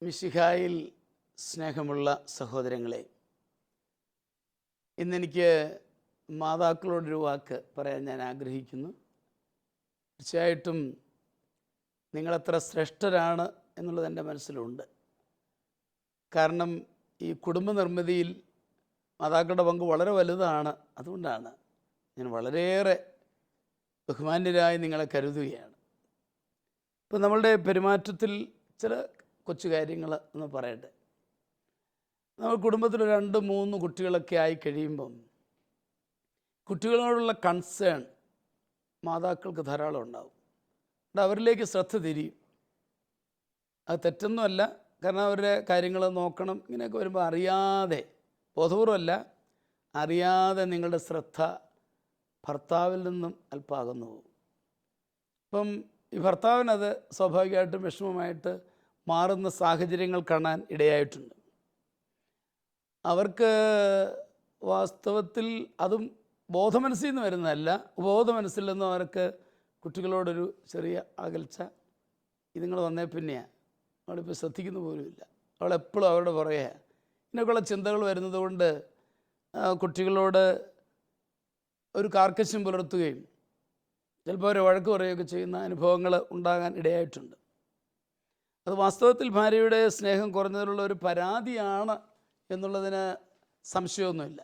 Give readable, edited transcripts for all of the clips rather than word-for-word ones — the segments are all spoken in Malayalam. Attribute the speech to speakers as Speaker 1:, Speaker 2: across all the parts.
Speaker 1: മിശിഹായിൽ സ്നേഹമുള്ള സഹോദരങ്ങളെ, ഇന്നെനിക്ക് മാതാക്കളോടൊരു വാക്ക് പറയാൻ ഞാൻ ആഗ്രഹിക്കുന്നു. തീർച്ചയായിട്ടും നിങ്ങളെത്ര ശ്രേഷ്ഠരാണ് എന്നുള്ളത് എൻ്റെ മനസ്സിലുണ്ട്. കാരണം ഈ കുടുംബ നിർമ്മിതിയിൽ മാതാക്കളുടെ പങ്ക് വളരെ വലുതാണ്. അതുകൊണ്ടാണ് ഞാൻ വളരെയേറെ ബഹുമാന്യരായി നിങ്ങളെ കരുതുകയാണ്. ഇപ്പം നമ്മളുടെ പെരുമാറ്റത്തിൽ ചില കൊച്ചു കാര്യങ്ങൾ എന്ന് പറയട്ടെ. നമ്മൾ കുടുംബത്തിൽ 2-3 കുട്ടികളൊക്കെ ആയി കഴിയുമ്പം കുട്ടികളോടുള്ള കൺസേൺ മാതാക്കൾക്ക് ധാരാളം ഉണ്ടാവും. അവരിലേക്ക് ശ്രദ്ധ തിരിയും. അത് തെറ്റൊന്നുമല്ല, കാരണം അവരുടെ കാര്യങ്ങൾ നോക്കണം. ഇങ്ങനെയൊക്കെ വരുമ്പോൾ അറിയാതെ, ബോധപൂർവമല്ല, അറിയാതെ നിങ്ങളുടെ ശ്രദ്ധ ഭർത്താവിൽ നിന്നും അല്പം അകന്നു പോകും. ഇപ്പം ഈ ഭർത്താവിനത് സ്വാഭാവികമായിട്ടും വിഷമമായിട്ട് മാറുന്ന സാഹചര്യങ്ങൾ കാണാൻ ഇടയായിട്ടുണ്ട്. അവർക്ക് വാസ്തവത്തിൽ അതും ബോധമനസ്സിൽ നിന്ന് വരുന്നതല്ല, ഉപബോധമനസ്സിൽ നിന്നും അവർക്ക് കുട്ടികളോടൊരു ചെറിയ അകൽച്ച. ഇതുങ്ങൾ വന്നേ പിന്നെയാണ്, അവളിപ്പോൾ ശ്രദ്ധിക്കുന്ന പോലുമില്ല, അവളെപ്പോഴും അവരുടെ പുറകെ. ഇങ്ങനെയൊക്കെയുള്ള ചിന്തകൾ വരുന്നത് കൊണ്ട് കുട്ടികളോട് ഒരു കാർക്കശ്യം പുലർത്തുകയും ചിലപ്പോൾ അവരെ വഴക്ക് പറയുകയൊക്കെ ചെയ്യുന്ന അനുഭവങ്ങൾ ഉണ്ടാകാൻ ഇടയായിട്ടുണ്ട്. അത് വാസ്തവത്തിൽ ഭാര്യയുടെ സ്നേഹം കുറഞ്ഞതിലുള്ള ഒരു പരാതിയാണ് എന്നുള്ളതിന് സംശയമൊന്നുമില്ല.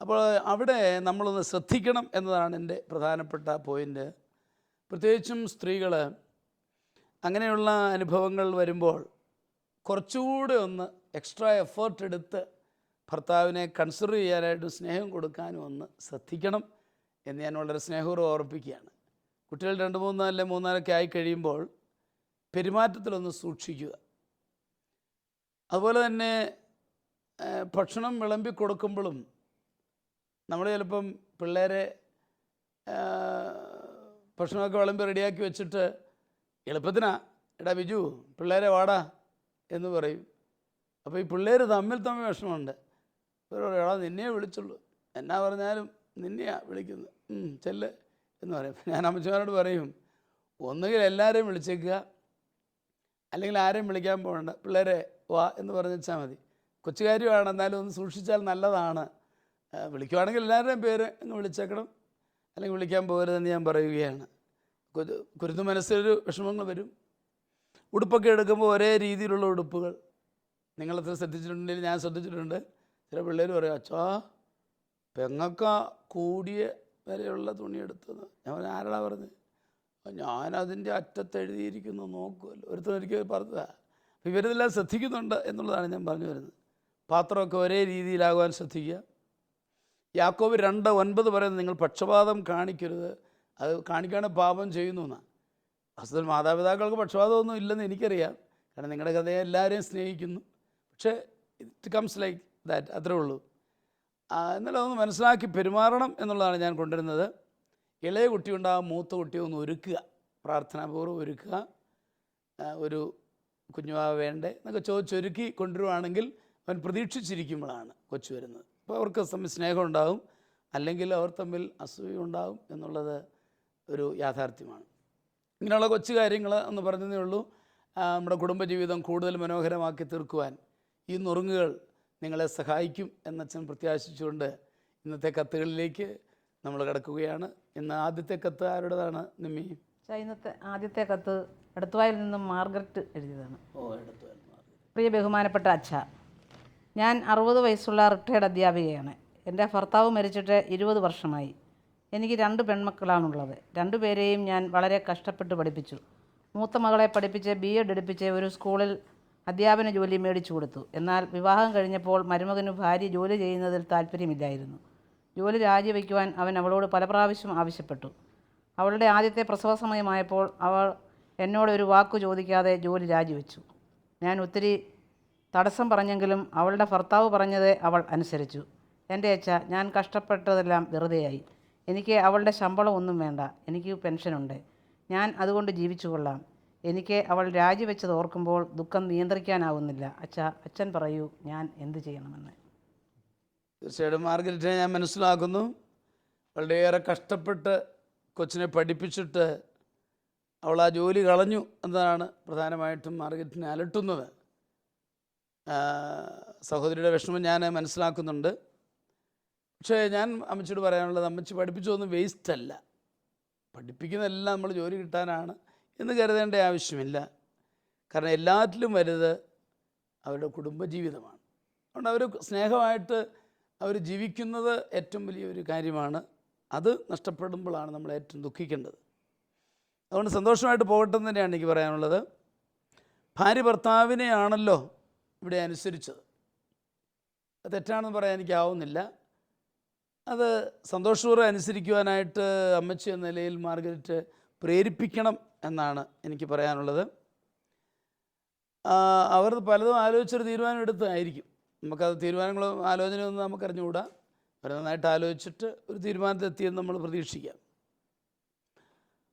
Speaker 1: അപ്പോൾ അവിടെ നമ്മളൊന്ന് ശ്രദ്ധിക്കണം എന്നതാണ് എൻ്റെ പ്രധാനപ്പെട്ട പോയിൻ്റ്. പ്രത്യേകിച്ചും സ്ത്രീകൾ അങ്ങനെയുള്ള അനുഭവങ്ങൾ വരുമ്പോൾ കുറച്ചുകൂടെ ഒന്ന് എക്സ്ട്രാ എഫേർട്ട് എടുത്ത് ഭർത്താവിനെ കൺസിഡർ ചെയ്യാനായിട്ട് സ്നേഹം കൊടുക്കാനും ഒന്ന് ശ്രദ്ധിക്കണം എന്ന് ഞാൻ വളരെ സ്നേഹപൂർവ്വം ഓർമ്മിപ്പിക്കുകയാണ്. കുട്ടികൾ 2-3 അല്ലെ 3 ആയി കഴിയുമ്പോൾ പെരുമാറ്റത്തിലൊന്ന് സൂക്ഷിക്കുക. അതുപോലെ തന്നെ ഭക്ഷണം വിളമ്പി കൊടുക്കുമ്പോഴും നമ്മൾ ചിലപ്പം പിള്ളേരെ ഭക്ഷണമൊക്കെ വിളമ്പി റെഡിയാക്കി വെച്ചിട്ട് എളുപ്പത്തിനാ എടാ ബിജു പിള്ളേരെ വാടാ എന്ന് പറയും. അപ്പോൾ ഈ പിള്ളേർ തമ്മിൽ വിഷമമുണ്ട്. എടാ നിന്നെ വിളിച്ചുള്ളൂ, എന്നാ പറഞ്ഞാലും നിന്നെയാണ് വിളിക്കുന്നത്, ചെല്ല് എന്ന് പറയും. ഞാൻ അമ്മച്ചിമാരോട് പറയും, ഒന്നുകിൽ എല്ലാവരെയും വിളിച്ചേക്കുക, അല്ലെങ്കിൽ ആരെയും വിളിക്കാൻ പോകണ്ട, പിള്ളേരെ വാ എന്ന് പറഞ്ഞാൽ മതി. കൊച്ചു കാര്യമാണ്, എന്നാലും ഒന്ന് സൂക്ഷിച്ചാൽ നല്ലതാണ്. വിളിക്കുവാണെങ്കിൽ എല്ലാവരുടെയും പേര് അങ്ങ് വിളിച്ചേക്കണം, അല്ലെങ്കിൽ വിളിക്കാൻ പോകരുതെന്ന് ഞാൻ പറയുകയാണ്. കുരുന്നു മനസ്സിലൊരു വിഷമങ്ങൾ വരും. ഉടുപ്പൊക്കെ എടുക്കുമ്പോൾ ഒരേ രീതിയിലുള്ള ഉടുപ്പുകൾ നിങ്ങളെത്ര ശ്രദ്ധിച്ചിട്ടുണ്ടെങ്കിൽ ഞാൻ ശ്രദ്ധിച്ചിട്ടുണ്ട്. ചില പിള്ളേർ പറയും, അച്ഛാ പെങ്ങക്ക കൂടിയ വിലയുള്ള തുണി എടുത്തത്. ഞാൻ ആരാടാ പറഞ്ഞത്? ഞാനതിൻ്റെ അറ്റത്ത് എഴുതിയിരിക്കുന്നു നോക്കുമല്ലോ, ഒരുത്തരൊരിക്കൽ പറഞ്ഞതാണ്. അപ്പോൾ ഇവരിതെല്ലാം ശ്രദ്ധിക്കുന്നുണ്ട് എന്നുള്ളതാണ് ഞാൻ പറഞ്ഞു വരുന്നത്. പാത്രമൊക്കെ ഒരേ രീതിയിലാകുവാൻ ശ്രദ്ധിക്കുക. യാക്കോബ് 2:9 പറയുന്നത്, നിങ്ങൾ പക്ഷപാതം കാണിക്കരുത്, അത് കാണിക്കുകയാണെങ്കിൽ പാപം ചെയ്യുന്നു എന്നാണ്. വാസ്തവത്തിൽ മാതാപിതാക്കൾക്ക് പക്ഷപാതമൊന്നും ഇല്ലെന്ന് എനിക്കറിയാം, കാരണം നിങ്ങളുടെ കഥയെ എല്ലാവരെയും സ്നേഹിക്കുന്നു. പക്ഷേ ഇറ്റ് കംസ് ലൈക്ക് ദാറ്റ്, അത്രേ ഉള്ളൂ. എന്നാലും അതൊന്ന് മനസ്സിലാക്കി പെരുമാറണം എന്നുള്ളതാണ് ഞാൻ കൊണ്ടുവരുന്നത്. ഇളയ കുട്ടിയുണ്ടാകും, മൂത്ത കുട്ടിയെ ഒന്ന് ഒരുക്കുക, പ്രാർത്ഥനാപൂർവ്വം ഒരുക്കുക. ഒരു കുഞ്ഞുവാ വേണ്ടേ എന്നൊക്കെ ചോദിച്ചൊരുക്കി കൊണ്ടുവരുവാണെങ്കിൽ അവൻ പ്രതീക്ഷിച്ചിരിക്കുമ്പോഴാണ് കൊച്ചു വരുന്നത്. അപ്പോൾ അവർക്ക് തമ്മിൽ സ്നേഹം ഉണ്ടാകും, അല്ലെങ്കിൽ അവർ തമ്മിൽ അസൂയ ഉണ്ടാകും എന്നുള്ളത് ഒരു യാഥാർത്ഥ്യമാണ്. ഇങ്ങനെയുള്ള കൊച്ചു കാര്യങ്ങൾ എന്ന് പറഞ്ഞതേ ഉള്ളൂ. നമ്മുടെ കുടുംബജീവിതം കൂടുതൽ മനോഹരമാക്കി തീർക്കുവാൻ ഈ നുറുങ്ങുകൾ നിങ്ങളെ സഹായിക്കും എന്നച്ഛൻ പ്രത്യാശിച്ചുകൊണ്ട് ഇന്നത്തെ കത്തുകളിലേക്ക് നമ്മൾ കിടക്കുകയാണ്. ഇന്ന് ആദ്യത്തെ കത്ത് ആരുടേതാണ് നിമ്മി?
Speaker 2: ഇന്നത്തെ ആദ്യത്തെ കത്ത് എടത്തുവായിൽ നിന്നും മാർഗരറ്റ് എഴുതിയതാണ്.
Speaker 1: എടത്തുവായിൽ
Speaker 2: പ്രിയ ബഹുമാനപ്പെട്ട അച്ഛ, ഞാൻ 60 വയസ്സുള്ള റിട്ടയർഡ് അധ്യാപികയാണ്. എൻ്റെ ഭർത്താവ് മരിച്ചിട്ട് 20 വർഷമായി. എനിക്ക് 2 പെൺമക്കളാണുള്ളത്. 2 പേരെയും ഞാൻ വളരെ കഷ്ടപ്പെട്ട് പഠിപ്പിച്ചു. മൂത്ത മകളെ പഠിപ്പിച്ച് BEd എടുപ്പിച്ച് ഒരു സ്കൂളിൽ അധ്യാപന ജോലി മേടിച്ചു കൊടുത്തു. എന്നാൽ വിവാഹം കഴിഞ്ഞപ്പോൾ മരുമകന് ഭാര്യ ജോലി ചെയ്യുന്നതിൽ താല്പര്യമില്ലായിരുന്നു. ജോലി രാജിവെക്കുവാൻ അവൻ അവളോട് പല പ്രാവശ്യം ആവശ്യപ്പെട്ടു. അവളുടെ ആദ്യത്തെ പ്രസവ സമയമായപ്പോൾ അവൾ എന്നോട് ഒരു വാക്കു ചോദിക്കാതെ ജോലി രാജിവെച്ചു. ഞാൻ ഒത്തിരി തടസ്സം പറഞ്ഞെങ്കിലും അവളുടെ ഭർത്താവ് പറഞ്ഞത് അവൾ അനുസരിച്ചു. എൻ്റെ അച്ഛ, ഞാൻ കഷ്ടപ്പെട്ടതെല്ലാം വെറുതെയായി. എനിക്ക് അവളുടെ ശമ്പളം ഒന്നും വേണ്ട, എനിക്ക് പെൻഷനുണ്ട്, ഞാൻ അതുകൊണ്ട് ജീവിച്ചു കൊള്ളാം. എനിക്ക് അവൾ രാജിവെച്ചത് ഓർക്കുമ്പോൾ ദുഃഖം നിയന്ത്രിക്കാനാവുന്നില്ല. അച്ഛൻ പറയൂ, ഞാൻ എന്ത് ചെയ്യണമെന്ന്.
Speaker 1: തീർച്ചയായിട്ടും മാർഗരറ്റിനെ ഞാൻ മനസ്സിലാക്കുന്നു. വളരെയേറെ കഷ്ടപ്പെട്ട് കൊച്ചിനെ പഠിപ്പിച്ചിട്ട് അവൾ ആ ജോലി കളഞ്ഞു എന്നതാണ് പ്രധാനമായിട്ടും മാർഗരറ്റിനെ അലട്ടുന്നത്. സഹോദരിയുടെ വിഷമം ഞാൻ മനസ്സിലാക്കുന്നുണ്ട്. പക്ഷേ ഞാൻ അമ്മച്ചിയോട് പറയാനുള്ളത്, അമ്മച്ചി പഠിപ്പിച്ചതൊന്നും വേസ്റ്റ് അല്ല. പഠിപ്പിക്കുന്നതെല്ലാം നമ്മൾ ജോലി കിട്ടാനാണ് എന്ന് കരുതേണ്ട ആവശ്യമില്ല. കാരണം എല്ലാറ്റിലും വലുത് അവരുടെ കുടുംബജീവിതമാണ്. അതുകൊണ്ട് അവർ സ്നേഹമായിട്ട് അവർ ജീവിക്കുന്നത് ഏറ്റവും വലിയൊരു കാര്യമാണ്. അത് നഷ്ടപ്പെടുമ്പോഴാണ് നമ്മൾ ഏറ്റവും ദുഃഖിക്കേണ്ടത്. അതുകൊണ്ട് സന്തോഷമായിട്ട് പോകട്ടെ എന്ന് തന്നെയാണ് എനിക്ക് പറയാനുള്ളത്. ഭാര്യ ഭർത്താവിനെയാണല്ലോ ഇവിടെ അനുസരിച്ചത്. അത് തെറ്റാണെന്ന് പറയാൻ എനിക്കാവുന്നില്ല. അത് സന്തോഷപൂർവ്വം അനുസരിക്കുവാനായിട്ട് അമ്മച്ചി എന്ന നിലയിൽ മാർഗരറ്റ് പ്രേരിപ്പിക്കണം എന്നാണ് എനിക്ക് പറയാനുള്ളത്. അവർ പലതും ആലോചിച്ചൊരു തീരുമാനം എടുത്തതായിരിക്കും. നമുക്കത് തീരുമാനങ്ങളും ആലോചനയൊന്നും നമുക്കറിഞ്ഞുകൂടാ. അവർ നന്നായിട്ട് ആലോചിച്ചിട്ട് ഒരു തീരുമാനത്തിലെത്തിയെന്ന് നമ്മൾ പ്രതീക്ഷിക്കാം.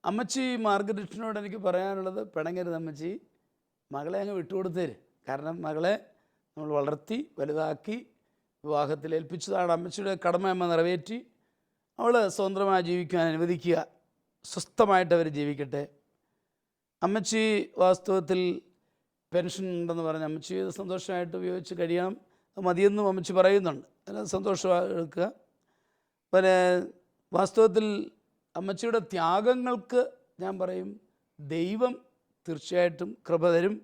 Speaker 1: അമ്മച്ചി മാർഗരറ്റിനോട് എനിക്ക് പറയാനുള്ളത്, പിണങ്ങരുത് അമ്മച്ചി, മകളെ അങ്ങ് വിട്ടുകൊടുത്തേര്. കാരണം മകളെ നമ്മൾ വളർത്തി വലുതാക്കി വിവാഹത്തിൽ ഏൽപ്പിച്ചതാണ്. അമ്മച്ചിയുടെ കടമ അമ്മ നിറവേറ്റി. അവൾ സ്വതന്ത്രമായി ജീവിക്കാൻ അനുവദിക്കുക. സ്വസ്ഥമായിട്ട് അവർ ജീവിക്കട്ടെ. അമ്മച്ചി വാസ്തവത്തിൽ പെൻഷൻ ഉണ്ടെന്ന് പറഞ്ഞ് അമ്മച്ചി സന്തോഷമായിട്ട് ഉപയോഗിച്ച് കഴിയണം. അത് മതിയെന്നും അമ്മച്ചി പറയുന്നുണ്ട്. അതിന് സന്തോഷമായി എടുക്കുക. പിന്നെ വാസ്തവത്തിൽ അമ്മച്ചിയുടെ ത്യാഗങ്ങൾക്ക് ഞാൻ പറയും ദൈവം തീർച്ചയായിട്ടും കൃപ തരും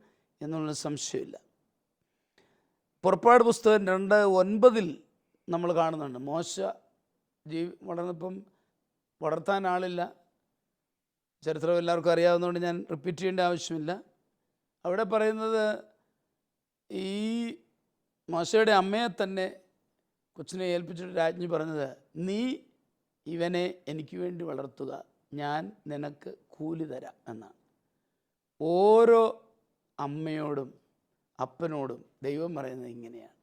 Speaker 1: എന്നുള്ള സംശയമില്ല. പുറപ്പാട് പുസ്തകം 2:9 നമ്മൾ കാണുന്നുണ്ട്. മോശ വളർന്നപ്പം വളർത്താൻ ആളില്ല. ചരിത്രം എല്ലാവർക്കും അറിയാവുന്നതുകൊണ്ട് ഞാൻ റിപ്പീറ്റ് ചെയ്യേണ്ട ആവശ്യമില്ല. അവിടെ പറയുന്നത്, ഈ മോശയുടെ അമ്മയെ തന്നെ കൊച്ചിനെ ഏൽപ്പിച്ചിട്ട് രാജ്ഞി പറഞ്ഞത്, നീ ഇവനെ എനിക്ക് വേണ്ടി വളർത്തുക, ഞാൻ നിനക്ക് കൂലി തരാം എന്നാണ്. ഓരോ അമ്മയോടും അപ്പനോടും ദൈവം പറയുന്നത് ഇങ്ങനെയാണ്,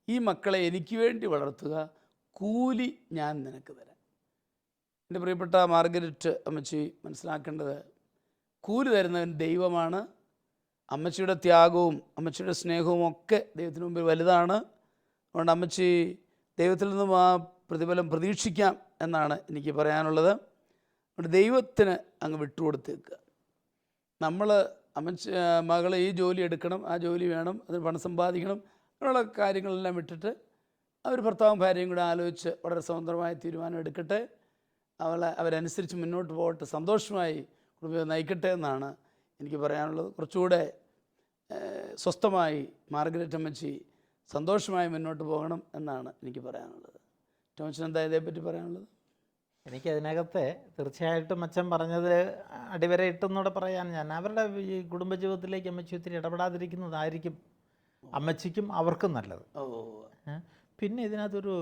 Speaker 1: ഈ മക്കളെ എനിക്ക് വേണ്ടി വളർത്തുക, കൂലി ഞാൻ നിനക്ക് തരാം. എൻ്റെ പ്രിയപ്പെട്ട മാർഗരറ്റ് അമ്മച്ചി മനസ്സിലാക്കേണ്ടത്, കൂലി തരുന്നവൻ ദൈവമാണ്. അമ്മച്ചിയുടെ ത്യാഗവും അമ്മച്ചിയുടെ സ്നേഹവും ഒക്കെ ദൈവത്തിന് മുമ്പിൽ വലുതാണ്. അതുകൊണ്ട് അമ്മച്ചി ദൈവത്തിൽ നിന്നും ആ പ്രതിഫലം പ്രതീക്ഷിക്കാം എന്നാണ് എനിക്ക് പറയാനുള്ളത്. അതുകൊണ്ട് ദൈവത്തിന് അങ്ങ് വിട്ടുകൊടുത്തേക്കുക. നമ്മൾ അമ്മച്ചി മകൾ ഈ ജോലി എടുക്കണം, ആ ജോലി വേണം, അതിന് പണം സമ്പാദിക്കണം, അങ്ങനെയുള്ള കാര്യങ്ങളെല്ലാം വിട്ടിട്ട് അവർ ഭർത്താവും ഭാര്യയും കൂടെ ആലോചിച്ച് വളരെ സ്വതന്ത്രമായ തീരുമാനം എടുക്കട്ടെ. അവരനുസരിച്ച് മുന്നോട്ട് പോകട്ടെ, സന്തോഷമായി കുടുംബം നയിക്കട്ടെ എന്നാണ് എനിക്ക് പറയാനുള്ളത്. കുറച്ചുകൂടെ സ്വസ്ഥമായി മാർഗരറ്റ് അമ്മച്ചി സന്തോഷമായി മുന്നോട്ട് പോകണം എന്നാണ് എനിക്ക് പറയാനുള്ളത്. ടോമച്ചൻ എന്താ ഇതേപ്പറ്റി പറയാനുള്ളത്?
Speaker 3: എനിക്കതിനകത്തെ തീർച്ചയായിട്ടും അച്ഛൻ പറഞ്ഞത് അടിവരയിട്ടെന്നൂടെ പറയാൻ ഞാൻ, അവരുടെ ഈ കുടുംബജീവിതത്തിലേക്ക് അമ്മച്ചി ഒത്തിരി ഇടപെടാതിരിക്കുന്നതായിരിക്കും അമ്മച്ചിക്കും അവർക്കും നല്ലത്. പിന്നെ ഇതിനകത്തൊരു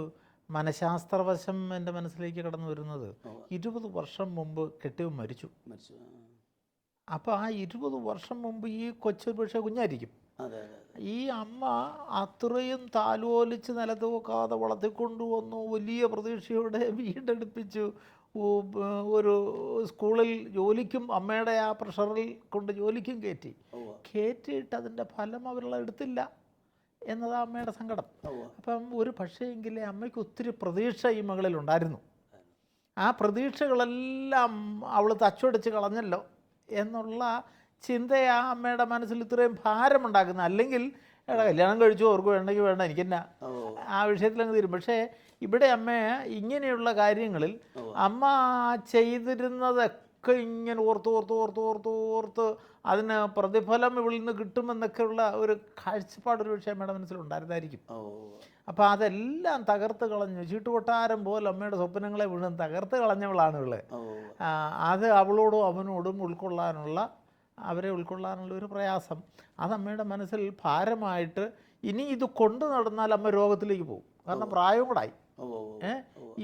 Speaker 3: മനഃശാസ്ത്രവശം എൻ്റെ മനസ്സിലേക്ക് കടന്നു വരുന്നത്, 20 വർഷം മുമ്പ് കെട്ടിയവൻ മരിച്ചു. അപ്പോൾ ആ 20 വർഷം മുമ്പ് ഈ കൊച്ചു പക്ഷേ കുഞ്ഞായിരിക്കും. ഈ അമ്മ അത്രയും താലോലിച്ച് നിലത്ത് വെക്കാതെ വളർത്തിക്കൊണ്ടുവന്നു, വലിയ പ്രതീക്ഷയോടെ വീണ്ടെടുപ്പിച്ചു. ഒരു സ്കൂളിൽ ജോലിക്കും അമ്മയുടെ ആ പ്രഷറിൽ കൊണ്ട് ജോലിക്കും കയറ്റിയിട്ട് അതിൻ്റെ ഫലം അവരുള്ള എടുത്തില്ല എന്നതാ അമ്മയുടെ സങ്കടം. അപ്പം ഒരു പക്ഷേയെങ്കിൽ അമ്മയ്ക്ക് ഒത്തിരി പ്രതീക്ഷ ഈ മകളിലുണ്ടായിരുന്നു. ആ പ്രതീക്ഷകളെല്ലാം അവൾ തച്ചുടച്ച് കളഞ്ഞല്ലോ എന്നുള്ള ചിന്തയാ അമ്മയുടെ മനസ്സിൽ ഇത്രയും ഭാരമുണ്ടാക്കുന്നത്. അല്ലെങ്കിൽ കല്യാണം കഴിച്ചു, അവർക്ക് വേണ്ടെങ്കിൽ വേണ്ട, എനിക്കെന്നാ, ആ വിഷയത്തിലങ്ങ് തീരും. പക്ഷേ ഇവിടെ അമ്മ ഇങ്ങനെയുള്ള കാര്യങ്ങളിൽ അമ്മ ചെയ്തിരുന്നതൊക്കെ ഇങ്ങനെ ഓർത്ത് അതിന് പ്രതിഫലം ഇവിൽ നിന്ന് കിട്ടുമെന്നൊക്കെയുള്ള ഒരു കാഴ്ചപ്പാടൊരു വിഷയം അമ്മയുടെ മനസ്സിലുണ്ടായിരുന്നായിരിക്കും. അപ്പോൾ അതെല്ലാം തകർത്ത് കളഞ്ഞു. ചീട്ടുകൊട്ടാരം പോലെ അമ്മയുടെ സ്വപ്നങ്ങളെ വീണ്ടും തകർത്ത് കളഞ്ഞവളാണ് ഇവള്. അത് അവളോടും അവനോടും അവരെ ഉൾക്കൊള്ളാനുള്ള ഒരു പ്രയാസം അത് അമ്മയുടെ മനസ്സിൽ ഭാരമായിട്ട്, ഇനി ഇത് കൊണ്ടു നടന്നാൽ അമ്മ രോഗത്തിലേക്ക് പോകും. കാരണം പ്രായവും കൂടായി.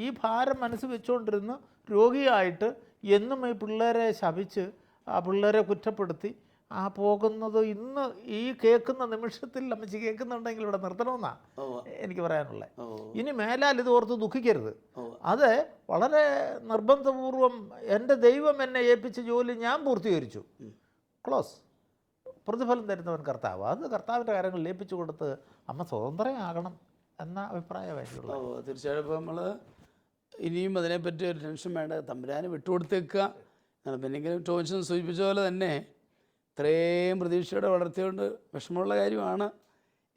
Speaker 3: ഈ ഭാരം മനസ്സ് വെച്ചുകൊണ്ടിരുന്ന് രോഗിയായിട്ട് എന്നും ഈ പിള്ളേരെ ശപിച്ച് ആ പിള്ളേരെ കുറ്റപ്പെടുത്തി ആ പോകുന്നത് ഇന്ന് ഈ കേൾക്കുന്ന നിമിഷത്തിൽ അമ്മച്ചി കേൾക്കുന്നുണ്ടെങ്കിൽ ഇവിടെ നിർത്തണമെന്നാണ് എനിക്ക് പറയാനുള്ളത്. ഇനി മേലാൽ ഇത് ഓർത്ത് ദുഃഖിക്കരുത്. അത് വളരെ നിർബന്ധപൂർവം എൻ്റെ ദൈവം എന്നെ ഏൽപ്പിച്ച ജോലി ഞാൻ പൂർത്തീകരിച്ചു, ക്ലോസ്. പ്രതിഫലം തരുന്നവൻ കർത്താവ്. അത് കർത്താവിൻ്റെ കാര്യങ്ങൾ ഏൽപ്പിച്ചു കൊടുത്ത് അമ്മ സ്വതന്ത്രയാകണം എന്ന അഭിപ്രായമായിട്ടുള്ളത്.
Speaker 1: തീർച്ചയായിട്ടും ഇപ്പോൾ നമ്മൾ ഇനിയും അതിനെപ്പറ്റി ഒരു ടെൻഷൻ വേണ്ട, തമ്പുരാന് വിട്ടുകൊടുത്തേക്കുക. പിന്നെങ്കിലും ടോംസൺ സൂചിപ്പിച്ച പോലെ തന്നെ ഇത്രയും പ്രതീക്ഷയോടെ വളർത്തിയോണ്ട് വിഷമമുള്ള കാര്യമാണ്.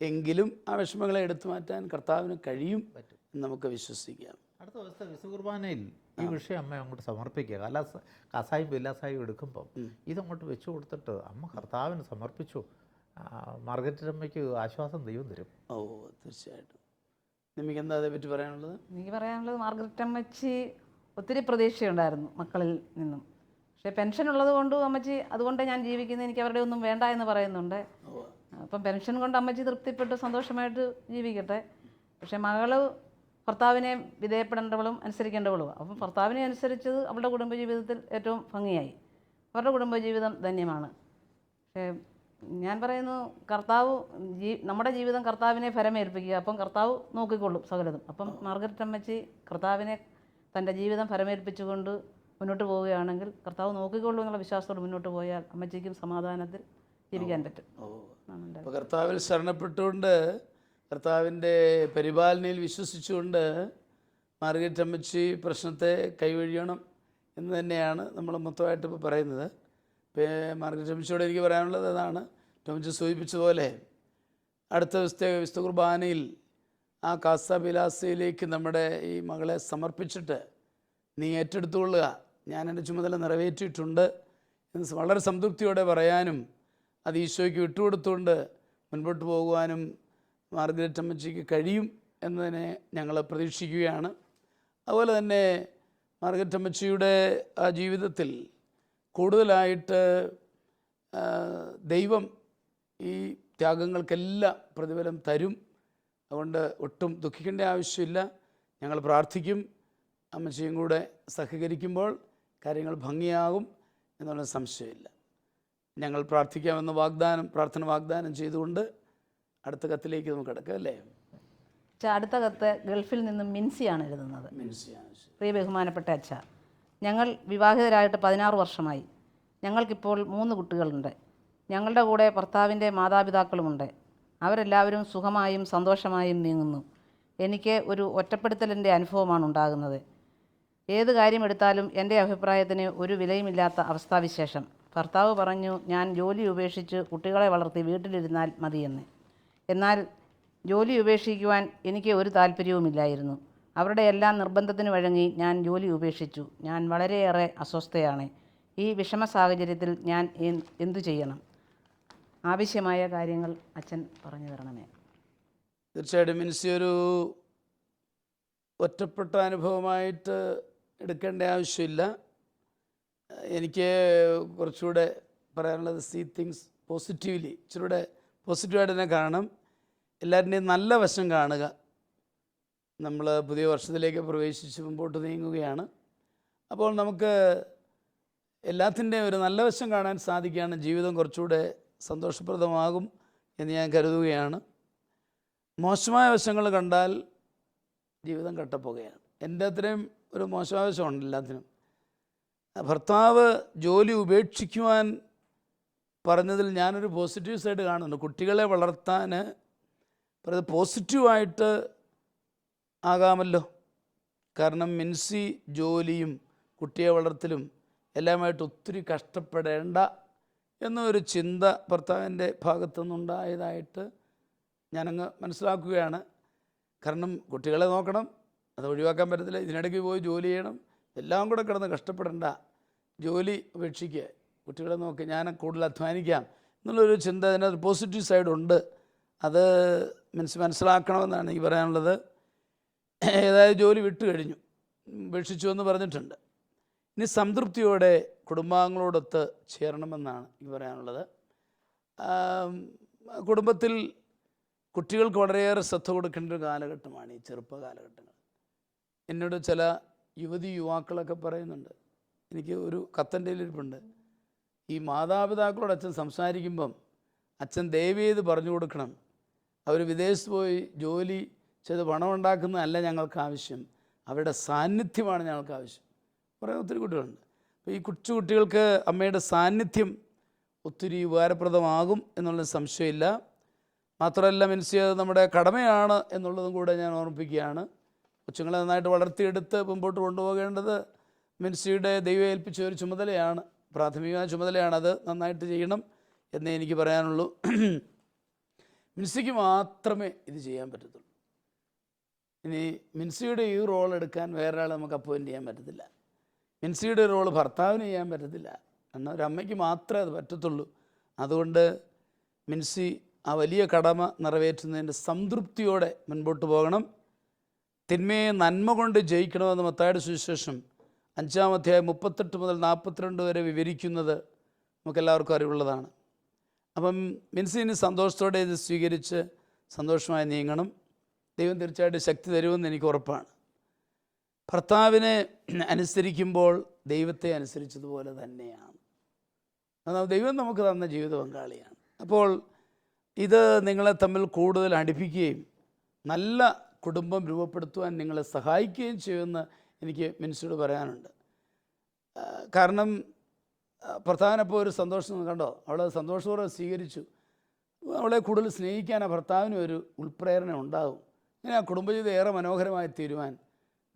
Speaker 1: എങ്കിലും ആ വിഷമങ്ങളെ എടുത്തു മാറ്റാൻ കർത്താവിന് കഴിയും എന്ന് നമുക്ക് വിശ്വസിക്കാം.
Speaker 3: അടുത്ത ദിവസത്തെ വിശുകുർബാനയിൽ ഈ വിഷയം അമ്മ അങ്ങോട്ട് സമർപ്പിക്കുക. കാസായും ബില്ലാസായും എടുക്കുമ്പം ഇതങ്ങോട്ട് വെച്ചു കൊടുത്തിട്ട് അമ്മ കർത്താവിന് സമർപ്പിച്ചു, മാർഗരറ്റ് അമ്മയ്ക്ക് ആശ്വാസം ദൈവം തരും.
Speaker 1: ഓ, തീർച്ചയായിട്ടും. നിങ്ങൾക്ക് എന്താ അതേപ്പറ്റി പറയാനുള്ളത്?
Speaker 2: എനിക്ക് പറയാനുള്ളത്, മാർഗരറ്റ് അമ്മച്ചി ഒത്തിരി പ്രതീക്ഷയുണ്ടായിരുന്നു മക്കളിൽ നിന്നും. പക്ഷേ പെൻഷൻ ഉള്ളത് കൊണ്ട് അമ്മച്ചി അതുകൊണ്ട് ഞാൻ ജീവിക്കുന്നത്, എനിക്ക് അവരുടെ ഒന്നും വേണ്ട എന്ന് പറയുന്നുണ്ട്. അപ്പം പെൻഷൻ കൊണ്ട് അമ്മച്ചി തൃപ്തിപ്പെട്ട് സന്തോഷമായിട്ട് ജീവിക്കട്ടെ. പക്ഷേ മകള് ഭർത്താവിനെ വിധേയപ്പെടേണ്ടവളും അനുസരിക്കേണ്ടവളും. അപ്പം ഭർത്താവിനെ അനുസരിച്ചത് അവളുടെ കുടുംബജീവിതത്തിൽ ഏറ്റവും ഭംഗിയായി. അവരുടെ കുടുംബജീവിതം ധന്യമാണ്. പക്ഷേ ഞാൻ പറയുന്നു, നമ്മുടെ ജീവിതം കർത്താവിനെ ഫലമേൽപ്പിക്കുക. അപ്പം കർത്താവ് നോക്കിക്കൊള്ളും സകലതും. അപ്പം മാർഗരറ്റ് അമ്മച്ചി കർത്താവിനെ തൻ്റെ ജീവിതം ഫലമേൽപ്പിച്ചുകൊണ്ട് മുന്നോട്ട് പോവുകയാണെങ്കിൽ കർത്താവ് നോക്കിക്കൊള്ളും എന്നുള്ള വിശ്വാസത്തോട് മുന്നോട്ട് പോയാൽ അമ്മച്ചിക്കും സമാധാനത്തിൽ ജീവിക്കാൻ പറ്റും.
Speaker 1: അപ്പോൾ കർത്താവിൽ ശരണപ്പെട്ടുകൊണ്ട് കർത്താവിൻ്റെ പരിപാലനയിൽ വിശ്വസിച്ചുകൊണ്ട് മാർഗരറ്റ് അമ്മച്ചി പ്രശ്നത്തെ കൈവഴിയണം എന്ന് തന്നെയാണ് നമ്മൾ മൊത്തമായിട്ട് ഇപ്പോൾ പറയുന്നത്. മാർഗരറ്റ് അമ്മച്ചിയോട് എനിക്ക് പറയാനുള്ളത് അതാണ്. ടോമിച്ച് സൂചിപ്പിച്ചതുപോലെ അടുത്ത ദിവസത്തെ വിശുദ്ധ കുർബാനയിൽ ആ കാസ ബിലാസയിലേക്ക് നമ്മുടെ ഈ മകളെ സമർപ്പിച്ചിട്ട് നീ ഏറ്റെടുത്തുകൊള്ളുക, ഞാൻ എൻ്റെ ചുമതല നിറവേറ്റിയിട്ടുണ്ട് എന്ന് വളരെ സംതൃപ്തിയോടെ പറയാനും അത് ഈശോയ്ക്ക് വിട്ടുകൊടുത്തുകൊണ്ട് മുൻപോട്ട് പോകുവാനും മാർഗരറ്റ് അമ്മച്ചിക്ക് കഴിയും എന്നതിനെ ഞങ്ങൾ പ്രതീക്ഷിക്കുകയാണ്. അതുപോലെ തന്നെ മാർഗരറ്റ് അമ്മച്ചിയുടെ ആ ജീവിതത്തിൽ കൂടുതലായിട്ട് ദൈവം ഈ ത്യാഗങ്ങൾക്കെല്ലാം പ്രതിഫലം തരും. അതുകൊണ്ട് ഒട്ടും ദുഃഖിക്കേണ്ട ആവശ്യമില്ല. ഞങ്ങൾ പ്രാർത്ഥിക്കും. അമ്മച്ചിയും കൂടെ സഹകരിക്കുമ്പോൾ കാര്യങ്ങൾ ഭംഗിയാകും എന്നുള്ള സംശയമില്ല. ഞങ്ങൾ പ്രാർത്ഥിക്കാമെന്ന് പ്രാർത്ഥന വാഗ്ദാനം ചെയ്തുകൊണ്ട് അടുത്ത കത്തിലേക്ക് നമുക്ക് കിടക്കാം, അല്ലേ?
Speaker 2: അടുത്ത കത്ത് ഗൾഫിൽ നിന്നും മിൻസിയാണ് എഴുതുന്നത്. പ്രിയ ബഹുമാനപ്പെട്ട അച്ഛ, ഞങ്ങൾ വിവാഹിതരായിട്ട് 16 വർഷമായി. ഞങ്ങൾക്കിപ്പോൾ 3 കുട്ടികളുണ്ട്. ഞങ്ങളുടെ കൂടെ ഭർത്താവിൻ്റെ മാതാപിതാക്കളുമുണ്ട്. അവരെല്ലാവരും സുഖമായും സന്തോഷമായും നീങ്ങുന്നു. എനിക്ക് ഒരു ഒറ്റപ്പെടുത്തലിൻ്റെ അനുഭവമാണ് ഉണ്ടാകുന്നത്. ഏത് കാര്യമെടുത്താലും എൻ്റെ അഭിപ്രായത്തിന് ഒരു വിലയുമില്ലാത്ത അവസ്ഥാവിശേഷം. ഭർത്താവ് പറഞ്ഞു, ഞാൻ ജോലി ഉപേക്ഷിച്ച് കുട്ടികളെ വളർത്തി വീട്ടിലിരുന്നാൽ മതിയെന്ന്. എന്നാൽ ജോലി ഉപേക്ഷിക്കുവാൻ എനിക്ക് ഒരു താല്പര്യവുമില്ലായിരുന്നു. അവരുടെ എല്ലാം നിർബന്ധത്തിന് വഴങ്ങി ഞാൻ ജോലി ഉപേക്ഷിച്ചു. ഞാൻ വളരെയേറെ അസ്വസ്ഥയാണ്. ഈ വിഷമ സാഹചര്യത്തിൽ ഞാൻ എന്തു ചെയ്യണം? ആവശ്യമായ കാര്യങ്ങൾ അച്ഛൻ പറഞ്ഞു തരണമേ.
Speaker 1: തീർച്ചയായിട്ടും മിൻസി ഒരു ഒറ്റപ്പെട്ട അനുഭവമായിട്ട് എടുക്കേണ്ട ആവശ്യമില്ല. എനിക്ക് കുറച്ചുകൂടെ പറയാനുള്ളത്, സീ തിങ്സ് പോസിറ്റീവ്ലി, ഇച്ചിരൂടെ പോസിറ്റീവായിട്ട് തന്നെ കാണണം. എല്ലാവരുടെയും നല്ല വശം കാണുക. നമ്മൾ പുതിയ വർഷത്തിലേക്ക് പ്രവേശിച്ച് മുമ്പോട്ട് നീങ്ങുകയാണ്. അപ്പോൾ നമുക്ക് എല്ലാത്തിൻ്റെയും ഒരു നല്ല വശം കാണാൻ സാധിക്കുകയാണ്. ജീവിതം കുറച്ചുകൂടെ സന്തോഷപ്രദമാകും എന്ന് ഞാൻ കരുതുകയാണ്. മോശമായ വശങ്ങൾ കണ്ടാൽ ജീവിതം കട്ടപ്പോകുകയാണ്. എൻ്റെ അത്രയും ഒരു മോശമായ വശമുണ്ട് എല്ലാത്തിനും. ഭർത്താവ് ജോലി ഉപേക്ഷിക്കുവാൻ പറഞ്ഞതിൽ ഞാനൊരു പോസിറ്റീവ് സൈഡ് കാണുന്നുണ്ട്. കുട്ടികളെ വളർത്താൻ പോസിറ്റീവായിട്ട് ആകാമല്ലോ. കാരണം മിൻസി ജോലിയും കുട്ടിയെ വളർത്തലും എല്ലാമായിട്ട് ഒത്തിരി കഷ്ടപ്പെടേണ്ട എന്നൊരു ചിന്ത ഭർത്താവിൻ്റെ ഭാഗത്തുനിന്നുണ്ടായതായിട്ട് ഞാനങ്ങ് മനസ്സിലാക്കുകയാണ്. കാരണം കുട്ടികളെ നോക്കണം, അത് ഒഴിവാക്കാൻ പറ്റത്തില്ല. ഇതിനിടയ്ക്ക് പോയി ജോലി ചെയ്യണം, എല്ലാം കൂടെ കിടന്ന് കഷ്ടപ്പെടേണ്ട, ജോലി ഉപേക്ഷിക്കുക, കുട്ടികളെ നോക്കി ഞാൻ കൂടുതൽ അധ്വാനിക്കാം എന്നുള്ളൊരു ചിന്ത, അതിനകത്ത് പോസിറ്റീവ് സൈഡുണ്ട്. അത് മനസ്സിലാക്കണമെന്നാണ് എനിക്ക് പറയാനുള്ളത്. ഏതായാലും ജോലി വിട്ടു കഴിഞ്ഞു, ഉപേക്ഷിച്ചു എന്ന് പറഞ്ഞിട്ടുണ്ട്. ഇനി സംതൃപ്തിയോടെ കുടുംബാംഗങ്ങളോടൊത്ത് ചേരണമെന്നാണ് എനിക്ക് പറയാനുള്ളത്. കുടുംബത്തിൽ കുട്ടികൾക്ക് വളരെയേറെ ശ്രദ്ധ കൊടുക്കേണ്ട ഒരു കാലഘട്ടമാണ് ഈ ചെറുപ്പ കാലഘട്ടങ്ങൾ. എന്നോട് ചില യുവാക്കളൊക്കെ പറയുന്നുണ്ട്, എനിക്ക് ഒരു കത്തൻ്റെ ഇരിപ്പുണ്ട്, ഈ മാതാപിതാക്കളോട് അച്ഛൻ സംസാരിക്കുമ്പം അച്ഛൻ ദയവ് ചെയ്ത് പറഞ്ഞു കൊടുക്കണം, അവർ വിദേശത്ത് പോയി ജോലി ചെയ്ത് പണം ഉണ്ടാക്കുന്നതല്ല ഞങ്ങൾക്ക് ആവശ്യം, അവരുടെ സാന്നിധ്യമാണ് ഞങ്ങൾക്ക് ആവശ്യം. കുറേ ഒത്തിരി കുട്ടികളുണ്ട്. അപ്പോൾ ഈ കുട്ടികൾക്ക് അമ്മയുടെ സാന്നിധ്യം ഒത്തിരി ഉപകാരപ്രദമാകും എന്നുള്ള സംശയമില്ല. മാത്രമല്ല മിൻസി അത് നമ്മുടെ കടമയാണ് എന്നുള്ളതും കൂടെ ഞാൻ ഓർമ്മിപ്പിക്കുകയാണ്. കൊച്ചുങ്ങളെ നന്നായിട്ട് വളർത്തിയെടുത്ത് മുമ്പോട്ട് കൊണ്ടുപോകേണ്ടത് മിൻസിയുടെ ദൈവം ഏൽപ്പിച്ച ഒരു ചുമതലയാണ്, പ്രാഥമികമായ ചുമതലയാണ്. അത് നന്നായിട്ട് ചെയ്യണം എന്നേ എനിക്ക് പറയാനുള്ളൂ. മിൻസിക്ക് മാത്രമേ ഇത് ചെയ്യാൻ പറ്റത്തുള്ളൂ. ഇനി മിൻസിയുടെ ഈ റോൾ എടുക്കാൻ വേറെ ആൾ നമുക്ക് അപ്പോയിൻറ്റ് ചെയ്യാൻ പറ്റത്തില്ല. മിൻസിയുടെ റോള് ഭർത്താവിന് ചെയ്യാൻ പറ്റത്തില്ല. എന്നാൽ ഒരു അമ്മയ്ക്ക് മാത്രമേ അത് പറ്റത്തുള്ളൂ. അതുകൊണ്ട് മിൻസി ആ വലിയ കടമ നിറവേറ്റുന്നതിൻ്റെ സംതൃപ്തിയോടെ മുൻപോട്ട് പോകണം. തിന്മയെ നന്മ കൊണ്ട് ജയിക്കണമെന്ന് മത്തായിയുടെ സുവിശേഷം 5-ാം അധ്യായം 38 മുതൽ 42 വരെ വിവരിക്കുന്നത് നമുക്കെല്ലാവർക്കും അറിവുള്ളതാണ്. അപ്പം മിൻസിന് സന്തോഷത്തോടെ ഇത് സ്വീകരിച്ച് സന്തോഷമായി നീങ്ങണം. ദൈവം തീർച്ചയായിട്ടും ശക്തി തരുമെന്ന് എനിക്ക് ഉറപ്പാണ്. ഭർത്താവിനെ അനുസരിക്കുമ്പോൾ ദൈവത്തെ അനുസരിച്ചതുപോലെ തന്നെയാണ്. എന്നാൽ ദൈവം നമുക്ക് തന്ന ജീവിത പങ്കാളിയാണ്. അപ്പോൾ ഇത് നിങ്ങളെ തമ്മിൽ കൂടുതൽ അടുപ്പിക്കുകയും നല്ല കുടുംബം രൂപപ്പെടുത്തുവാൻ നിങ്ങളെ സഹായിക്കുകയും ചെയ്യുമെന്ന് എനിക്ക് മിൻസിയോട് പറയാനുണ്ട്. കാരണം ഭർത്താവിനപ്പോൾ ഒരു സന്തോഷം കണ്ടോ, അവളെ സന്തോഷപൂർവ്വം സ്വീകരിച്ചു. അവളെ കൂടുതൽ സ്നേഹിക്കാൻ ആ ഭർത്താവിന് ഒരു ഉൾപ്രേരണ ഉണ്ടാകും. ഇങ്ങനെ ആ കുടുംബജീവിതം ഏറെ മനോഹരമായി തീരുവാൻ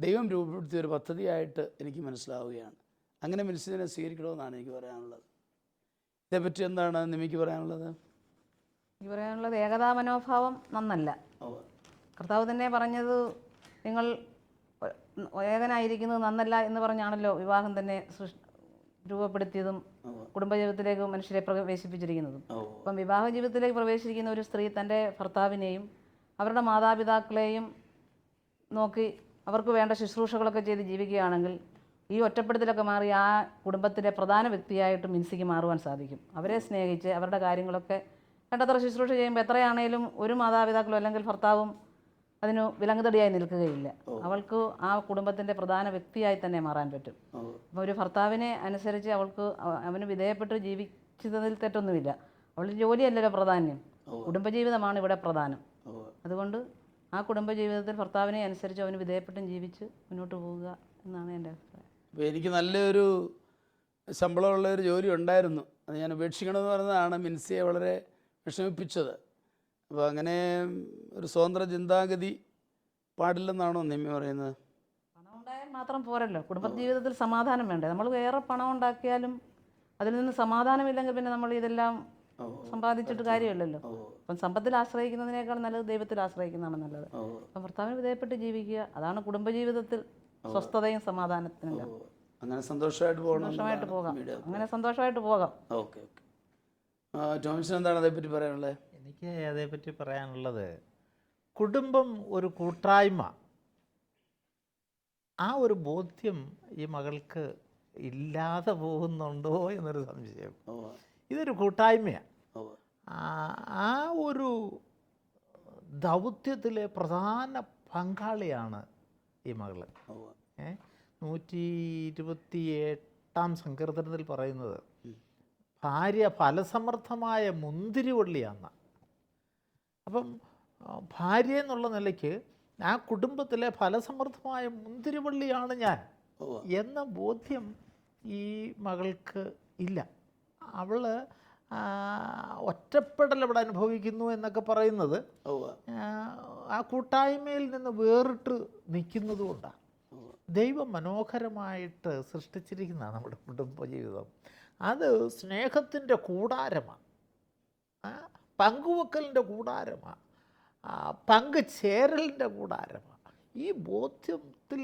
Speaker 1: ദൈവം രൂപപ്പെടുത്തിയ ഒരു പദ്ധതിയായിട്ട് എനിക്ക് മനസ്സിലാവുകയാണ്. അങ്ങനെ മിൻസിനെ സ്വീകരിക്കണമെന്നാണ് എനിക്ക് പറയാനുള്ളത്. ഇതേപ്പറ്റി എന്താണ് നിമിക്ക് പറയാനുള്ളത്?
Speaker 2: എനിക്ക് പറയാനുള്ളത് ഏകതാ മനോഭാവം നന്നല്ല. കർത്താവ് തന്നെ പറഞ്ഞത് നിങ്ങൾ ഏകനായിരിക്കുന്നത് നന്നല്ല എന്ന് പറഞ്ഞാണല്ലോ വിവാഹം തന്നെ രൂപപ്പെടുത്തിയതും കുടുംബജീവിതത്തിലേക്ക് മനുഷ്യരെ പ്രവേശിപ്പിച്ചിരിക്കുന്നതും. അപ്പം വിവാഹ ജീവിതത്തിലേക്ക് പ്രവേശിക്കുന്ന ഒരു സ്ത്രീ തൻ്റെ ഭർത്താവിനെയും അവരുടെ മാതാപിതാക്കളെയും നോക്കി അവർക്ക് വേണ്ട ശുശ്രൂഷകളൊക്കെ ചെയ്ത് ജീവിക്കുകയാണെങ്കിൽ ഈ ഒറ്റപ്പെടുത്തലൊക്കെ മാറി ആ കുടുംബത്തിലെ പ്രധാന വ്യക്തിയായിട്ട് മിൻസിക്ക് മാറുവാൻ സാധിക്കും. അവരെ സ്നേഹിച്ച് അവരുടെ കാര്യങ്ങളൊക്കെ വേണ്ടത്ര ശുശ്രൂഷ ചെയ്യുമ്പോൾ എത്രയാണേലും ഒരു മാതാപിതാക്കളോ അല്ലെങ്കിൽ ഭർത്താവും അതിന് വിലങ്ങുതടിയായി നിൽക്കുകയില്ല. അവൾക്ക് ആ കുടുംബത്തിൻ്റെ പ്രധാന വ്യക്തിയായി തന്നെ മാറാൻ പറ്റും. അപ്പോൾ ഒരു ഭർത്താവിനെ അനുസരിച്ച് അവന് വിധേയപ്പെട്ട് ജീവിച്ചതിൽ തെറ്റൊന്നുമില്ല. അവളുടെ ജോലിയല്ലല്ലോ പ്രധാനം, കുടുംബജീവിതമാണ് ഇവിടെ പ്രധാനം. അതുകൊണ്ട് ആ കുടുംബജീവിതത്തിൽ ഭർത്താവിനെ അനുസരിച്ച് അവന് വിധേയപ്പെട്ടും ജീവിച്ച് മുന്നോട്ട് പോവുക എന്നാണ് എൻ്റെ അഭിപ്രായം.
Speaker 1: അപ്പോൾ എനിക്ക് നല്ലൊരു ശമ്പളമുള്ളൊരു ജോലി ഉണ്ടായിരുന്നു, അത് ഞാൻ ഉപേക്ഷിക്കണമെന്ന് പറഞ്ഞതാണ് മിൻസിയെ വളരെ വിഷമിപ്പിച്ചത്. അപ്പോൾ അങ്ങനെ ഒരു സ്വതന്ത്ര ചിന്താഗതി പാടില്ലെന്നാണോ നിമ്മി പറയുന്നത്?
Speaker 2: പണം ഉണ്ടായാൽ മാത്രം പോരല്ലോ, കുടുംബജീവിതത്തിൽ സമാധാനം വേണ്ടേ? നമ്മൾ വേറെ പണം ഉണ്ടാക്കിയാലും അതിൽ നിന്ന് സമാധാനമില്ലെങ്കിൽ പിന്നെ നമ്മൾ ഇതെല്ലാം സമ്പാദിച്ചിട്ട് കാര്യമില്ലല്ലോ. അപ്പം സമ്പത്തിൽ ആശ്രയിക്കുന്നതിനേക്കാൾ നല്ലത് ദൈവത്തിൽ ആശ്രയിക്കുന്നതാണ് നല്ലത്. അപ്പം ഭർത്താവിന് വിധേയപ്പെട്ട് ജീവിക്കുക, അതാണ് കുടുംബജീവിതത്തിൽ സ്വസ്ഥതയും സമാധാനത്തിനും.
Speaker 1: അങ്ങനെ സന്തോഷമായിട്ട്
Speaker 2: പോകാം, അങ്ങനെ സന്തോഷമായിട്ട് പോകാം.
Speaker 1: Okay okay. ടോമിസൺ എന്താണ് അതേപ്പറ്റി പറയാനുള്ളത്?
Speaker 3: എനിക്ക് അതേപ്പറ്റി പറയാനുള്ളത്, കുടുംബം ഒരു കൂട്ടായ്മ, ആ ഒരു ബോധ്യം ഈ മകൾക്ക് ഇല്ലാതെ പോകുന്നുണ്ടോ എന്നൊരു സംശയം. ഇതൊരു കൂട്ടായ്മയാണ്. ആ ഒരു ദൗത്യത്തിലെ പ്രധാന പങ്കാളിയാണ് ഈ മകള്. 128-ാം സങ്കീർത്തനത്തിൽ പറയുന്നത് ഭാര്യ ഫലസമൃദ്ധമായ മുന്തിരിവള്ളിയാണ്. അപ്പം ഭാര്യ എന്നുള്ള നിലയ്ക്ക് ആ കുടുംബത്തിലെ ഫലസമൃദ്ധമായ മുന്തിരിവള്ളിയാണ് ഞാൻ എന്ന ബോധ്യം ഈ മകൾക്ക് ഇല്ല. അവൾ ഒറ്റപ്പെടൽ ഇവിടെ അനുഭവിക്കുന്നു എന്നൊക്കെ പറയുന്നത് ആ കൂട്ടായ്മയിൽ നിന്ന് വേറിട്ട് നിൽക്കുന്നത് കൊണ്ടാണ്. ദൈവം മനോഹരമായിട്ട് സൃഷ്ടിച്ചിരിക്കുന്ന നമ്മുടെ കുടുംബജീവിതം അത് സ്നേഹത്തിൻ്റെ കൂടാരമാണ്, പങ്കുവെക്കലിൻ്റെ കൂടാരമാണ്, പങ്കുചേരലിൻ്റെ കൂടാരമാണ്. ഈ ബോധ്യത്തിൽ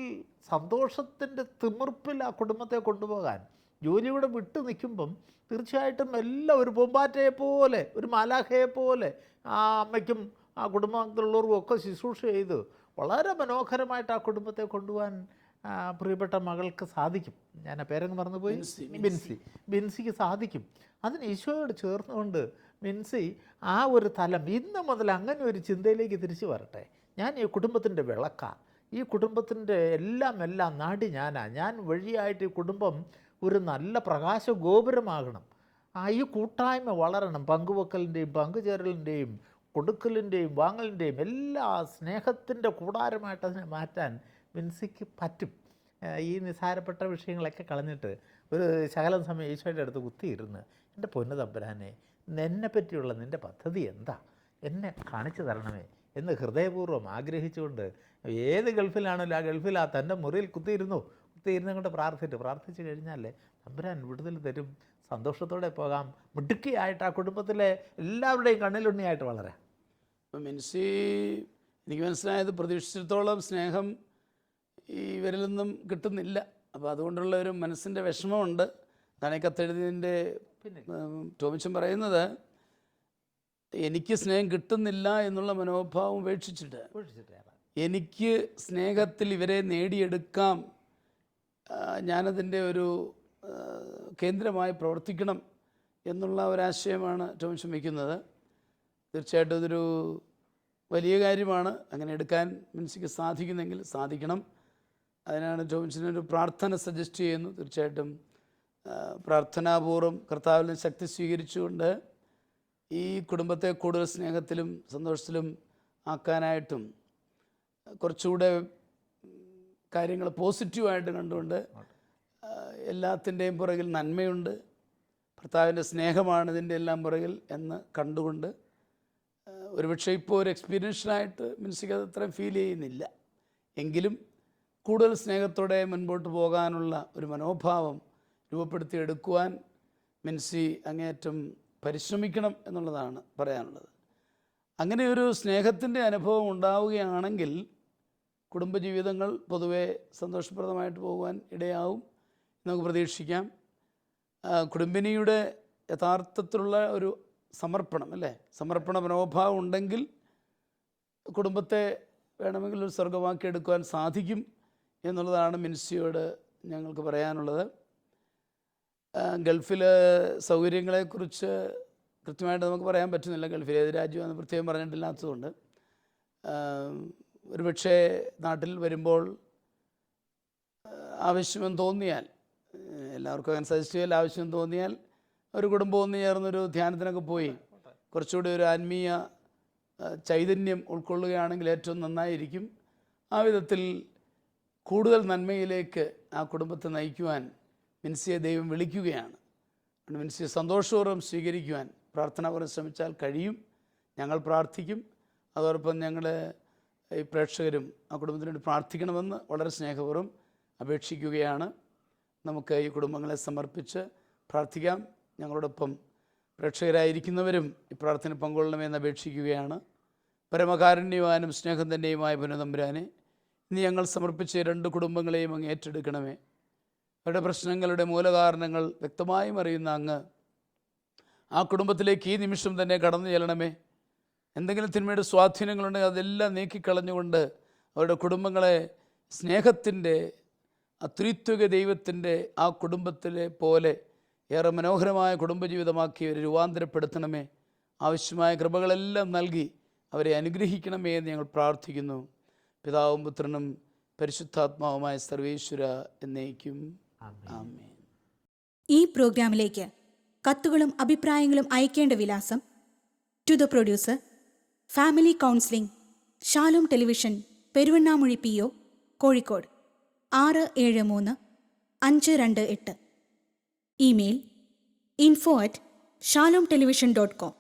Speaker 3: സന്തോഷത്തിൻ്റെ തിമിർപ്പിൽ ആ കുടുംബത്തെ കൊണ്ടുപോകാൻ ജോലിയുടെ വിട്ടു നിൽക്കുമ്പം തീർച്ചയായിട്ടും എല്ലാം ഒരു പൂമ്പാറ്റയെ പോലെ, ഒരു മാലാഖയെ പോലെ ആ അമ്മയ്ക്കും ആ കുടുംബത്തിലുള്ളവർക്കും ഒക്കെ ശുശ്രൂഷ ചെയ്ത് വളരെ മനോഹരമായിട്ട് ആ കുടുംബത്തെ കൊണ്ടുപോകാൻ പ്രിയപ്പെട്ട മകൾക്ക് സാധിക്കും. ഞാൻ ആ പേരങ്ങ് മറന്നുപോയി, ബിൻസിക്ക് സാധിക്കും. അതിന് ഈശോയോട് ചേർന്നുകൊണ്ട് മിൻസി ആ ഒരു തലം ഇന്ന് മുതൽ അങ്ങനെ ഒരു ചിന്തയിലേക്ക് തിരിച്ചു വരട്ടെ. ഞാൻ ഈ കുടുംബത്തിൻ്റെ വിളക്കാണ്, ഈ കുടുംബത്തിൻ്റെ എല്ലാം നാടി ഞാൻ വഴിയായിട്ട് ഈ കുടുംബം ഒരു നല്ല പ്രകാശ ഗോപുരമാകണം. ഈ കൂട്ടായ്മ വളരണം. പങ്കുവെക്കലിൻ്റെയും പങ്കുചേരലിൻ്റെയും കൊടുക്കലിൻ്റെയും വാങ്ങലിൻ്റെയും എല്ലാ സ്നേഹത്തിൻ്റെ കൂടാരമായിട്ട് അതിനെ മാറ്റാൻ മിൻസിക്ക് പറ്റും. ഈ നിസ്സാരപ്പെട്ട വിഷയങ്ങളൊക്കെ കളഞ്ഞിട്ട് ഒരു ശകലം സമയം ഈശോയുടെ അടുത്ത് കുത്തിയിരുന്ന്, എൻ്റെ പൊന്നു തമ്പുരാനെ, എന്നെ പറ്റിയുള്ള നിൻ്റെ പദ്ധതി എന്താ, എന്നെ കാണിച്ചു തരണമേ എന്ന് ഹൃദയപൂർവ്വം ആഗ്രഹിച്ചുകൊണ്ട് ഏത് ഗൾഫിലാണല്ലോ ആ ഗൾഫിൽ ആ തൻ്റെ മുറിയിൽ കുത്തിയിരുന്നു കൊണ്ട് പ്രാർത്ഥിച്ചു കഴിഞ്ഞാൽ തമ്പുരാൻ വിടുതൽ തരും. സന്തോഷത്തോടെ പോകാം, മിടുക്കിയായിട്ട് ആ കുടുംബത്തിലെ എല്ലാവരുടെയും കണ്ണിലുണ്ണിയായിട്ട് വളരാം.
Speaker 1: അപ്പം മിൻസി എനിക്ക് മനസ്സിലായത് പ്രതീക്ഷിച്ചിടത്തോളം സ്നേഹം ഇവരിൽ നിന്നും കിട്ടുന്നില്ല. അപ്പോൾ അതുകൊണ്ടുള്ള ഒരു മനസ്സിൻ്റെ വിഷമമുണ്ട്. അതാണ് ഈ കത്തെഴുതിയതിൻ്റെ ടോമിച്ചൻ പറയുന്നത്, എനിക്ക് സ്നേഹം കിട്ടുന്നില്ല എന്നുള്ള മനോഭാവം ഉപേക്ഷിച്ചിട്ട് എനിക്ക് സ്നേഹത്തിൽ ഇവരെ നേടിയെടുക്കാം, ഞാനതിൻ്റെ ഒരു കേന്ദ്രമായി പ്രവർത്തിക്കണം എന്നുള്ള ഒരാശയമാണ് ടോമിച്ചൻ വയ്ക്കുന്നത്. തീർച്ചയായിട്ടും ഇതൊരു വലിയ കാര്യമാണ്. അങ്ങനെ എടുക്കാൻ മിൻസിക്ക് സാധിക്കുന്നെങ്കിൽ സാധിക്കണം. അതിനാണ് ടോമിച്ചനൊരു പ്രാർത്ഥന സജസ്റ്റ് ചെയ്യുന്നു. തീർച്ചയായിട്ടും പ്രാർത്ഥനാപൂർവ്വം കർത്താവിൽ ശക്തി സ്വീകരിച്ചുകൊണ്ട് ഈ കുടുംബത്തെ കൂടുതൽ സ്നേഹത്തിലും സന്തോഷത്തിലും ആക്കാനായിട്ടും കുറച്ചുകൂടെ കാര്യങ്ങൾ പോസിറ്റീവായിട്ട് കണ്ടുകൊണ്ട് എല്ലാത്തിൻ്റെയും പുറകിൽ നന്മയുണ്ട്, ഭർത്താവിൻ്റെ സ്നേഹമാണ് ഇതിൻ്റെ എല്ലാം പുറകിൽ എന്ന് കണ്ടുകൊണ്ട്, ഒരുപക്ഷെ ഇപ്പോൾ ഒരു എക്സ്പീരിയൻഷനായിട്ട് മിൻസിക്ക് അത് അത്രയും ഫീൽ ചെയ്യുന്നില്ല, എങ്കിലും കൂടുതൽ സ്നേഹത്തോടെ മുൻപോട്ട് പോകാനുള്ള ഒരു മനോഭാവം രൂപപ്പെടുത്തിയെടുക്കുവാൻ മിൻസി അങ്ങേയറ്റം പരിശ്രമിക്കണം എന്നുള്ളതാണ് പറയാനുള്ളത്. അങ്ങനെ ഒരു സ്നേഹത്തിൻ്റെ അനുഭവം ഉണ്ടാവുകയാണെങ്കിൽ കുടുംബജീവിതങ്ങൾ പൊതുവെ സന്തോഷപ്രദമായിട്ട് പോകുവാൻ ഇടയാവും നമുക്ക് പ്രതീക്ഷിക്കാം. കുടുംബിനിയുടെ യഥാർത്ഥത്തിലുള്ള ഒരു സമർപ്പണം, അല്ലേ, സമർപ്പണ മനോഭാവം ഉണ്ടെങ്കിൽ കുടുംബത്തെ വേണമെങ്കിൽ ഒരു സ്വർഗമാക്കി എടുക്കുവാൻ സാധിക്കും എന്നുള്ളതാണ് മിൻസിയോട് ഞങ്ങൾക്ക് പറയാനുള്ളത്. ഗൾഫിലെ സൗകര്യങ്ങളെക്കുറിച്ച് കൃത്യമായിട്ട് നമുക്ക് പറയാൻ പറ്റുന്നില്ല. ഗൾഫിൽ ഏത് രാജ്യമെന്ന് പ്രത്യേകം പറഞ്ഞിട്ടില്ലാത്തതുകൊണ്ട് ഒരുപക്ഷെ നാട്ടിൽ വരുമ്പോൾ ആവശ്യമെന്ന് തോന്നിയാൽ, എല്ലാവർക്കും അങ്ങനെ സജസ്റ്റ് ചെയ്യാൻ ആവശ്യം തോന്നിയാൽ ഒരു കുടുംബം ഒന്ന് ചേർന്നൊരു ധ്യാനത്തിനൊക്കെ പോയി കുറച്ചുകൂടി ഒരു ആത്മീയ ചൈതന്യം ഉൾക്കൊള്ളുകയാണെങ്കിൽ ഏറ്റവും നന്നായിരിക്കും. ആ വിധത്തിൽ കൂടുതൽ നന്മയിലേക്ക് ആ കുടുംബത്തെ നയിക്കുവാൻ മിൻസിയെ ദൈവം വിളിക്കുകയാണ്. മിൻസിയെ സന്തോഷപൂർവ്വം സ്വീകരിക്കുവാൻ പ്രാർത്ഥനാപൂർവ്വം ശ്രമിച്ചാൽ കഴിയും. ഞങ്ങൾ പ്രാർത്ഥിക്കും. അതോടൊപ്പം ഞങ്ങൾ ഈ പ്രേക്ഷകരും ആ കുടുംബത്തിന് വേണ്ടി പ്രാർത്ഥിക്കണമെന്ന് വളരെ സ്നേഹപൂർവ്വം അപേക്ഷിക്കുകയാണ്. നമുക്ക് ഈ കുടുംബങ്ങളെ സമർപ്പിച്ച് പ്രാർത്ഥിക്കാം. ഞങ്ങളോടൊപ്പം പ്രേക്ഷകരായിരിക്കുന്നവരും ഈ പ്രാർത്ഥന പങ്കുകൊള്ളണമെന്ന് അപേക്ഷിക്കുകയാണ്. പരമകാരുണ്യവാനും സ്നേഹം തന്നെയുമായ പുനതമ്പുരാനെ, ഇന്ന് ഞങ്ങൾ സമർപ്പിച്ച 2 കുടുംബങ്ങളെയും അങ്ങ് ഏറ്റെടുക്കണമേ. അവരുടെ പ്രശ്നങ്ങളുടെ മൂലകാരണങ്ങൾ വ്യക്തമായും അറിയുന്ന അങ്ങ് ആ കുടുംബത്തിലേക്ക് ഈ നിമിഷം തന്നെ കടന്നു ചെല്ലണമേ. എന്തെങ്കിലും തിന്മയുടെ സ്വാധീനങ്ങളുണ്ടെങ്കിൽ അതെല്ലാം നീക്കിക്കളഞ്ഞുകൊണ്ട് അവരുടെ കുടുംബങ്ങളെ സ്നേഹത്തിൻ്റെ ത്രിത്വിക ദൈവത്തിൻ്റെ ആ കുടുംബത്തിലെ പോലെ ഏറെ മനോഹരമായ കുടുംബജീവിതമാക്കി അവരെ രൂപാന്തരപ്പെടുത്തണമേ. ആവശ്യമായ കൃപകളെല്ലാം നൽകി അവരെ അനുഗ്രഹിക്കണമേ എന്ന് ഞങ്ങൾ പ്രാർത്ഥിക്കുന്നു. പിതാവും പുത്രനും പരിശുദ്ധാത്മാവുമായ സർവേശ്വര എന്നേക്കും ആമേൻ.
Speaker 4: ഈ പ്രോഗ്രാമിലേക്ക് കത്തുകളും അഭിപ്രായങ്ങളും അയക്കേണ്ട വിലാസം: to the producer, family counselling, Shalom Television, Peruvannamuzhi PO, Kozhikode 673-528. Email info@shalomtelevision.com